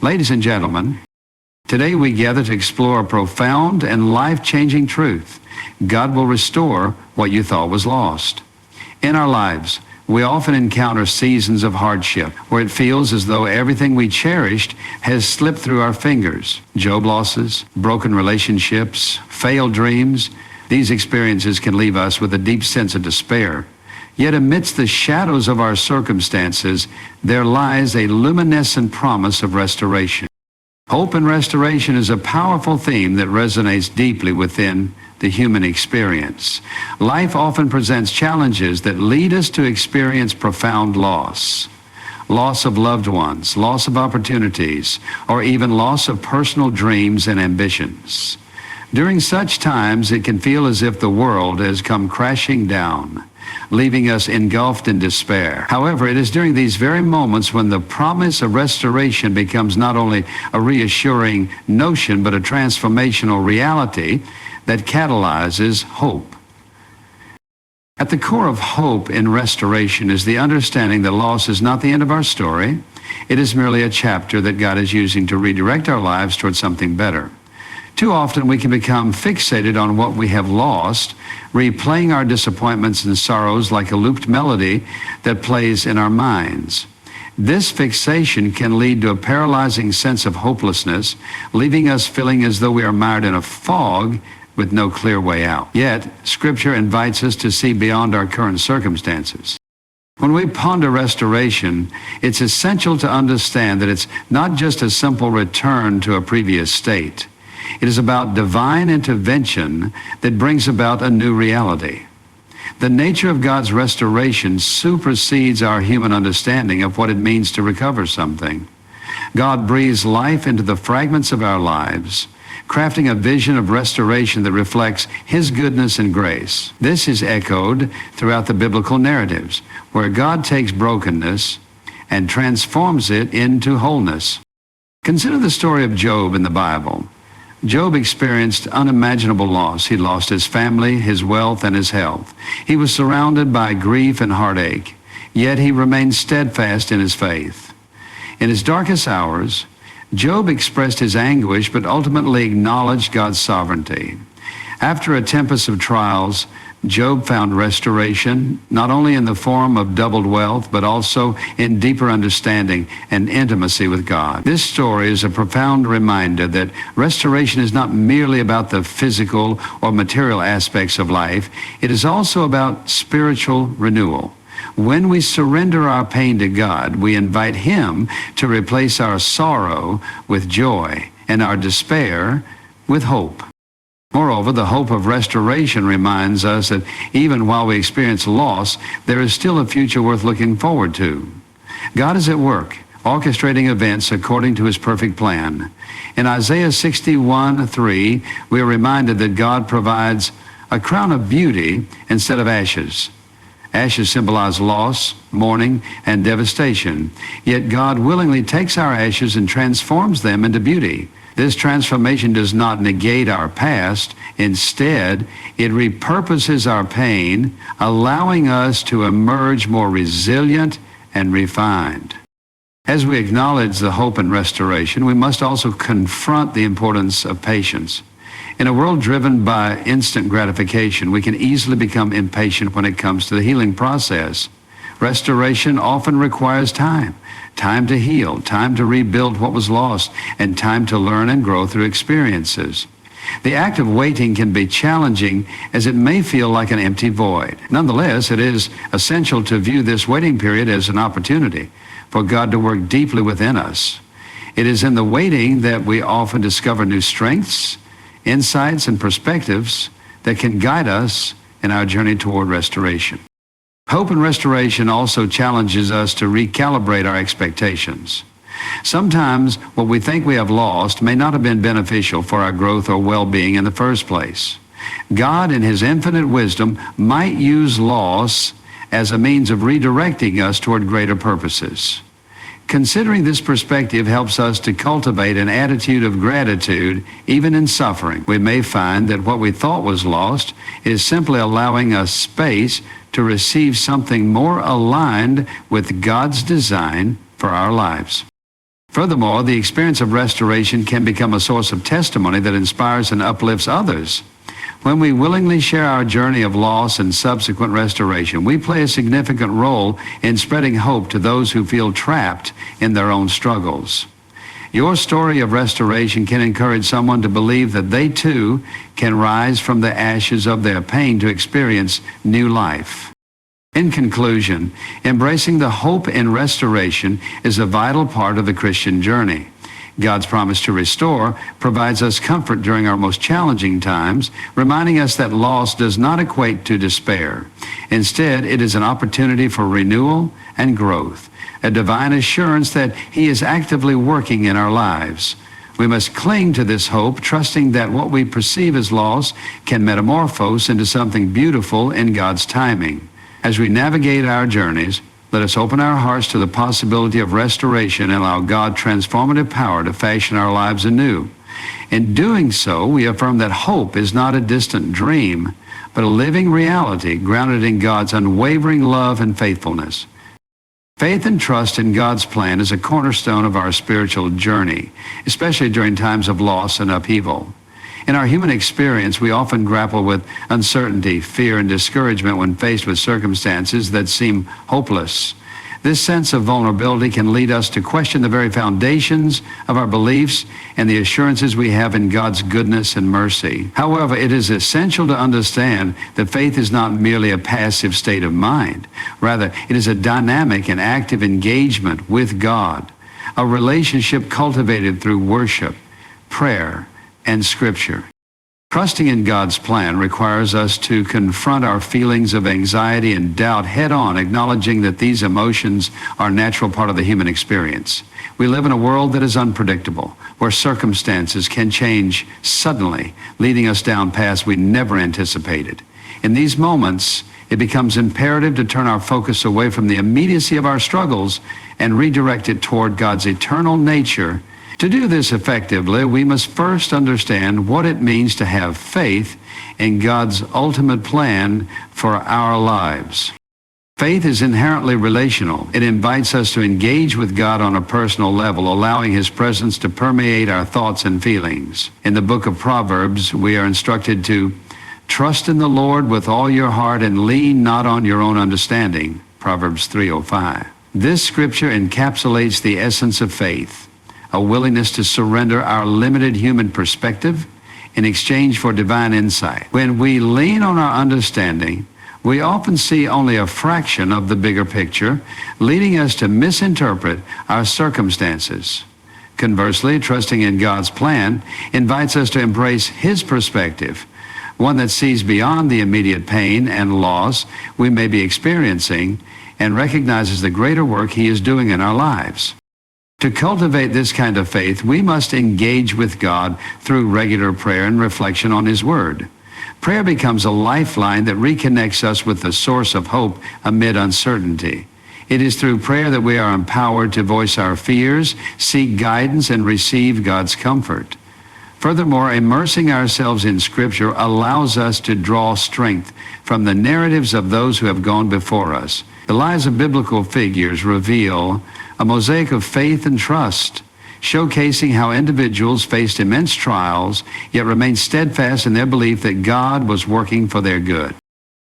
Ladies and gentlemen, today we gather to explore a profound and life-changing truth. God will restore what you thought was lost. In our lives, we often encounter seasons of hardship where it feels as though everything we cherished has slipped through our fingers. Job losses, broken relationships, failed dreams. These experiences can leave us with a deep sense of despair. Yet amidst the shadows of our circumstances, there lies a luminescent promise of restoration. Hope and restoration is a powerful theme that resonates deeply within the human experience. Life often presents challenges that lead us to experience profound loss. Loss of loved ones, loss of opportunities, or even loss of personal dreams and ambitions. During such times, it can feel as if the world has come crashing down, leaving us engulfed in despair. However, it is during these very moments when the promise of restoration becomes not only a reassuring notion, but a transformational reality that catalyzes hope. At the core of hope in restoration is the understanding that loss is not the end of our story. It is merely a chapter that God is using to redirect our lives towards something better. Too often we can become fixated on what we have lost, replaying our disappointments and sorrows like a looped melody that plays in our minds. This fixation can lead to a paralyzing sense of hopelessness, leaving us feeling as though we are mired in a fog with no clear way out. Yet, Scripture invites us to see beyond our current circumstances. When we ponder restoration, it's essential to understand that it's not just a simple return to a previous state. It is about divine intervention that brings about a new reality. The nature of God's restoration supersedes our human understanding of what it means to recover something. God breathes life into the fragments of our lives, crafting a vision of restoration that reflects His goodness and grace. This is echoed throughout the biblical narratives, where God takes brokenness and transforms it into wholeness. Consider the story of Job in the Bible. Job experienced unimaginable loss. He lost his family, his wealth, and his health. He was surrounded by grief and heartache, yet he remained steadfast in his faith. In his darkest hours, Job expressed his anguish, but ultimately acknowledged God's sovereignty. After a tempest of trials, Job found restoration, not only in the form of doubled wealth, but also in deeper understanding and intimacy with God. This story is a profound reminder that restoration is not merely about the physical or material aspects of life. It is also about spiritual renewal. When we surrender our pain to God, we invite Him to replace our sorrow with joy and our despair with hope. Moreover, the hope of restoration reminds us that even while we experience loss, there is still a future worth looking forward to. God is at work, orchestrating events according to His perfect plan. In Isaiah 61:3, we are reminded that God provides a crown of beauty instead of ashes. Ashes symbolize loss, mourning, and devastation. Yet God willingly takes our ashes and transforms them into beauty. This transformation does not negate our past. Instead, it repurposes our pain, allowing us to emerge more resilient and refined. As we acknowledge the hope and restoration, we must also confront the importance of patience. In a world driven by instant gratification, we can easily become impatient when it comes to the healing process. Restoration often requires time to heal, time to rebuild what was lost, and time to learn and grow through experiences. The act of waiting can be challenging as it may feel like an empty void. Nonetheless, it is essential to view this waiting period as an opportunity for God to work deeply within us. It is in the waiting that we often discover new strengths, insights, and perspectives that can guide us in our journey toward restoration. Hope and restoration also challenges us to recalibrate our expectations. Sometimes what we think we have lost may not have been beneficial for our growth or well-being in the first place. God, in His infinite wisdom, might use loss as a means of redirecting us toward greater purposes. Considering this perspective helps us to cultivate an attitude of gratitude even in suffering. We may find that what we thought was lost is simply allowing us space to receive something more aligned with God's design for our lives. Furthermore, the experience of restoration can become a source of testimony that inspires and uplifts others. When we willingly share our journey of loss and subsequent restoration, we play a significant role in spreading hope to those who feel trapped in their own struggles. Your story of restoration can encourage someone to believe that they too can rise from the ashes of their pain to experience new life. In conclusion, embracing the hope in restoration is a vital part of the Christian journey. God's promise to restore provides us comfort during our most challenging times, reminding us that loss does not equate to despair. Instead, it is an opportunity for renewal and growth, a divine assurance that He is actively working in our lives. We must cling to this hope, trusting that what we perceive as loss can metamorphose into something beautiful in God's timing. As we navigate our journeys, let us open our hearts to the possibility of restoration and allow God's transformative power to fashion our lives anew. In doing so, we affirm that hope is not a distant dream, but a living reality grounded in God's unwavering love and faithfulness. Faith and trust in God's plan is a cornerstone of our spiritual journey, especially during times of loss and upheaval. In our human experience, we often grapple with uncertainty, fear, and discouragement when faced with circumstances that seem hopeless. This sense of vulnerability can lead us to question the very foundations of our beliefs and the assurances we have in God's goodness and mercy. However, it is essential to understand that faith is not merely a passive state of mind. Rather, it is a dynamic and active engagement with God, a relationship cultivated through worship, prayer, and Scripture. Trusting in God's plan requires us to confront our feelings of anxiety and doubt head-on, acknowledging that these emotions are a natural part of the human experience. We live in a world that is unpredictable, where circumstances can change suddenly, leading us down paths we never anticipated. In these moments, it becomes imperative to turn our focus away from the immediacy of our struggles and redirect it toward God's eternal nature. To do this effectively, we must first understand what it means to have faith in God's ultimate plan for our lives. Faith is inherently relational. It invites us to engage with God on a personal level, allowing His presence to permeate our thoughts and feelings. In the book of Proverbs, we are instructed to trust in the Lord with all your heart and lean not on your own understanding, Proverbs 3:05. This scripture encapsulates the essence of faith, a willingness to surrender our limited human perspective in exchange for divine insight. When we lean on our understanding, we often see only a fraction of the bigger picture, leading us to misinterpret our circumstances. Conversely, trusting in God's plan invites us to embrace His perspective, one that sees beyond the immediate pain and loss we may be experiencing and recognizes the greater work He is doing in our lives. To cultivate this kind of faith, we must engage with God through regular prayer and reflection on His Word. Prayer becomes a lifeline that reconnects us with the source of hope amid uncertainty. It is through prayer that we are empowered to voice our fears, seek guidance, and receive God's comfort. Furthermore, immersing ourselves in Scripture allows us to draw strength from the narratives of those who have gone before us. The lives of biblical figures reveal a mosaic of faith and trust, showcasing how individuals faced immense trials, yet remained steadfast in their belief that God was working for their good.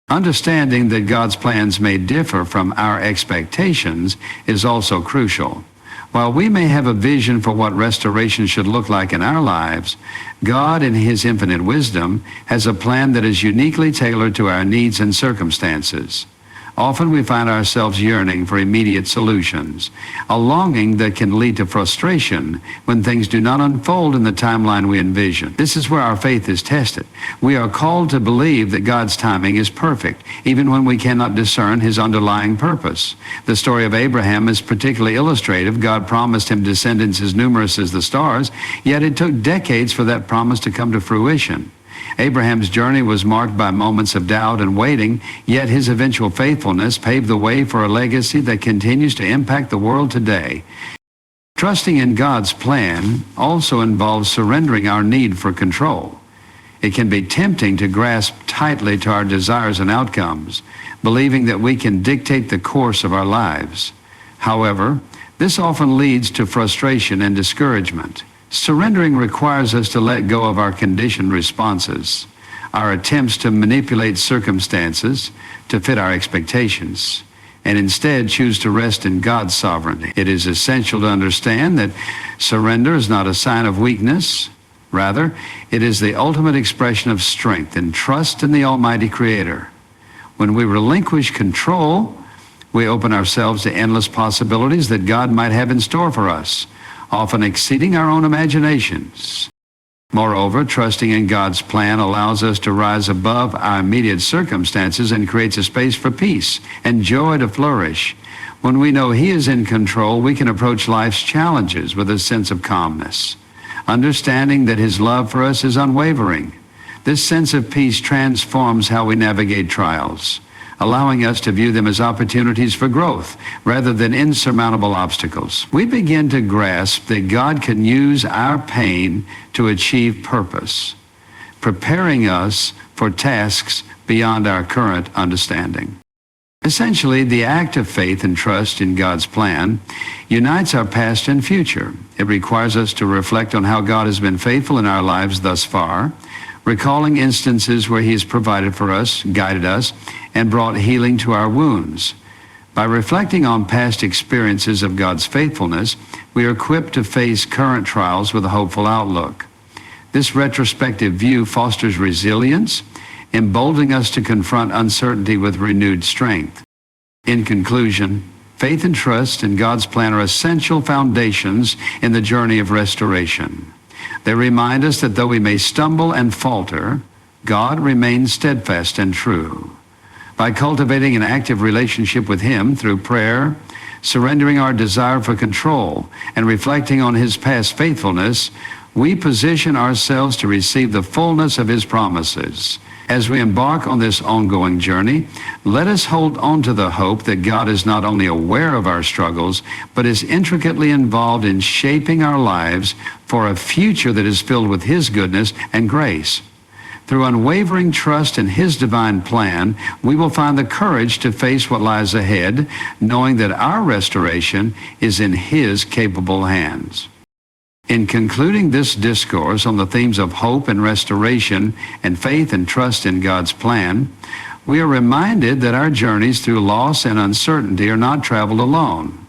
Understanding that God's plans may differ from our expectations is also crucial. While we may have a vision for what restoration should look like in our lives, God, in His infinite wisdom, has a plan that is uniquely tailored to our needs and circumstances. Often we find ourselves yearning for immediate solutions, a longing that can lead to frustration when things do not unfold in the timeline we envision. This is where our faith is tested. We are called to believe that God's timing is perfect, even when we cannot discern His underlying purpose. The story of Abraham is particularly illustrative. God promised him descendants as numerous as the stars, yet it took decades for that promise to come to fruition. Abraham's journey was marked by moments of doubt and waiting, yet his eventual faithfulness paved the way for a legacy that continues to impact the world today. Trusting in God's plan also involves surrendering our need for control. It can be tempting to grasp tightly to our desires and outcomes, believing that we can dictate the course of our lives. However, This often leads to frustration and discouragement. Surrendering requires us to let go of our conditioned responses, our attempts to manipulate circumstances to fit our expectations, and instead choose to rest in God's sovereignty. It is essential to understand that surrender is not a sign of weakness. Rather, it is the ultimate expression of strength and trust in the Almighty Creator. When we relinquish control, we open ourselves to endless possibilities that God might have in store for us, often exceeding our own imaginations. Moreover, trusting in God's plan allows us to rise above our immediate circumstances and creates a space for peace and joy to flourish. When we know He is in control, we can approach life's challenges with a sense of calmness, understanding that His love for us is unwavering. This sense of peace transforms how we navigate trials, allowing us to view them as opportunities for growth rather than insurmountable obstacles. We begin to grasp that God can use our pain to achieve purpose, preparing us for tasks beyond our current understanding. Essentially, the act of faith and trust in God's plan unites our past and future. It requires us to reflect on how God has been faithful in our lives thus far, recalling instances where He has provided for us, guided us, and brought healing to our wounds. By reflecting on past experiences of God's faithfulness, we are equipped to face current trials with a hopeful outlook. This retrospective view fosters resilience, emboldening us to confront uncertainty with renewed strength. In conclusion, faith and trust in God's plan are essential foundations in the journey of restoration. They remind us that though we may stumble and falter, God remains steadfast and true. By cultivating an active relationship with Him through prayer, surrendering our desire for control, and reflecting on His past faithfulness, we position ourselves to receive the fullness of His promises. As we embark on this ongoing journey, let us hold on to the hope that God is not only aware of our struggles, but is intricately involved in shaping our lives for a future that is filled with His goodness and grace. Through unwavering trust in His divine plan, we will find the courage to face what lies ahead, knowing that our restoration is in His capable hands. In concluding this discourse on the themes of hope and restoration and faith and trust in God's plan, we are reminded that our journeys through loss and uncertainty are not traveled alone.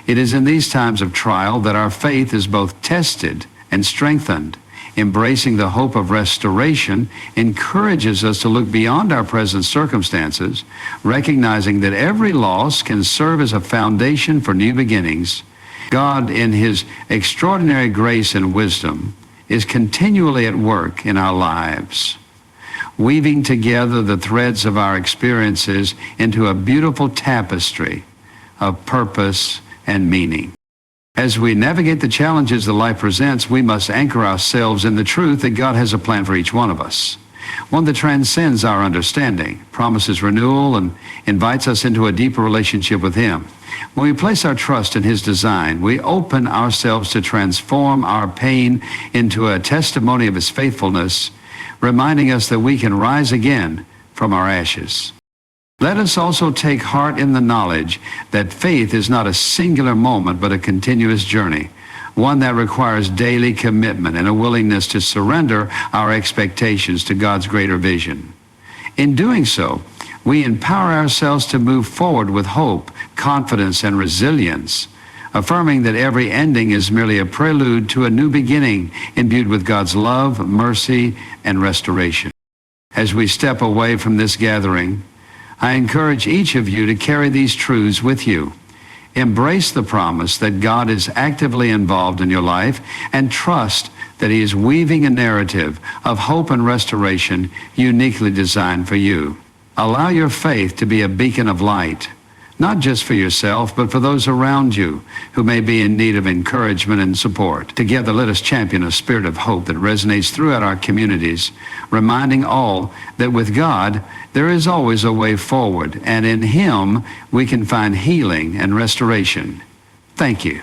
It is in these times of trial that our faith is both tested and strengthened. Embracing the hope of restoration encourages us to look beyond our present circumstances, recognizing that every loss can serve as a foundation for new beginnings. God, in His extraordinary grace and wisdom, is continually at work in our lives, weaving together the threads of our experiences into a beautiful tapestry of purpose and meaning. As we navigate the challenges that life presents, we must anchor ourselves in the truth that God has a plan for each one of us, one that transcends our understanding, promises renewal, and invites us into a deeper relationship with Him. When we place our trust in His design, we open ourselves to transform our pain into a testimony of His faithfulness, reminding us that we can rise again from our ashes. Let us also take heart in the knowledge that faith is not a singular moment, but a continuous journey, one that requires daily commitment and a willingness to surrender our expectations to God's greater vision. In doing so, we empower ourselves to move forward with hope, confidence, and resilience, affirming that every ending is merely a prelude to a new beginning imbued with God's love, mercy, and restoration. As we step away from this gathering, I encourage each of you to carry these truths with you. Embrace the promise that God is actively involved in your life and trust that He is weaving a narrative of hope and restoration uniquely designed for you. Allow your faith to be a beacon of light, not just for yourself, but for those around you who may be in need of encouragement and support. Together, let us champion a spirit of hope that resonates throughout our communities, reminding all that with God, there is always a way forward, and in Him, we can find healing and restoration. Thank you.